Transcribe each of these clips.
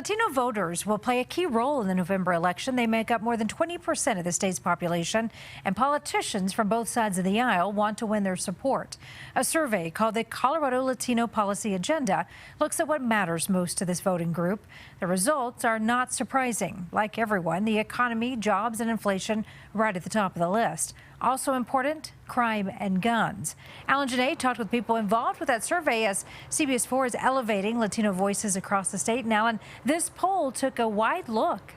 Latino voters will play a key role in the November election. They make up more than 20% of the state's population, and politicians from both sides of the aisle want to win their support. A survey called the Colorado Latino Policy Agenda looks at what matters most to this voting group. The results are not surprising. Like everyone, the economy, jobs, and inflation right at the top of the list. Also important, crime and guns. Alan Janae talked with people involved with that survey as CBS 4 is elevating Latino voices across the state. And Alan, this poll took a wide look.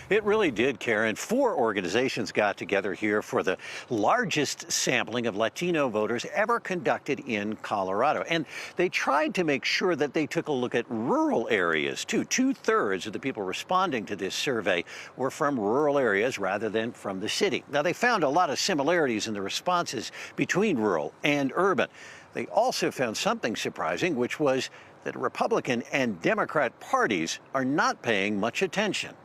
It really did, Karen. 4 organizations got together here for the largest sampling of Latino voters ever conducted in Colorado. And they tried to make sure that they took a look at rural areas, too. 2/3 of the people responding to this survey were from rural areas rather than from the city. Now, they found a lot of similarities in the responses between rural and urban. They also found something surprising, which was that Republican and Democrat parties are not paying much attention.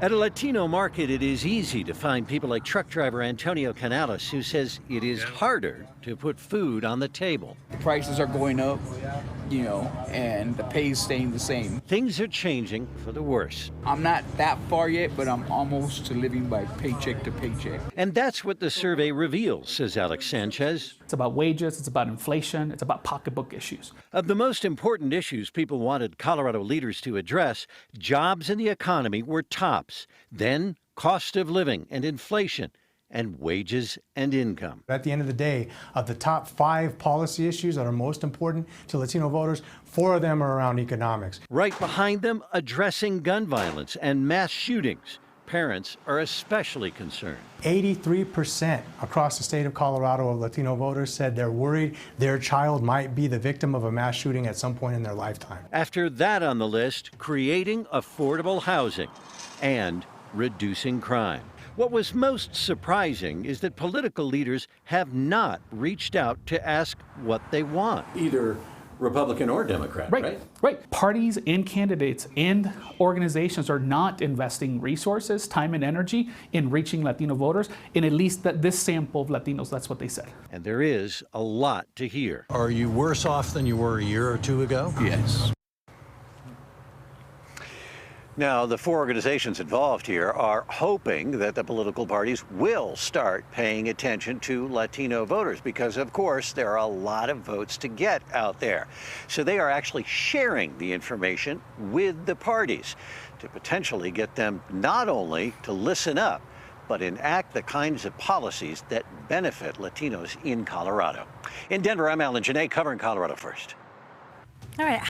At a Latino market, it is easy to find people like truck driver Antonio Canales, who says it is harder to put food on the table. The prices are going up, and the pay is staying the same. Things are changing for the worse. I'm not that far yet, but I'm almost to living by paycheck to paycheck. And that's what the survey reveals, says Alex Sanchez. It's about wages, it's about inflation, it's about pocketbook issues. Of the most important issues people wanted Colorado leaders to address, jobs and the economy were tops. Then cost of living and inflation, and wages and income. At the end of the day, of the top 5 policy issues that are most important to Latino voters, 4 of them are around economics. Right behind them, addressing gun violence and mass shootings. Parents are especially concerned. 83% across the state of Colorado of Latino voters said they're worried their child might be the victim of a mass shooting at some point in their lifetime. After that on the list, creating affordable housing and reducing crime. What was most surprising is that political leaders have not reached out to ask what they want. Either Republican or Democrat, Right. Parties and candidates and organizations are not investing resources, time, and energy in reaching Latino voters, in at least this sample of Latinos. That's what they said. And there is a lot to hear. Are you worse off than you were a year or 2 ago? Yes. Now, the 4 organizations involved here are hoping that the political parties will start paying attention to Latino voters because, of course, there are a lot of votes to get out there. So they are actually sharing the information with the parties to potentially get them not only to listen up, but enact the kinds of policies that benefit Latinos in Colorado. In Denver, I'm Alan Janae, covering Colorado First. All right.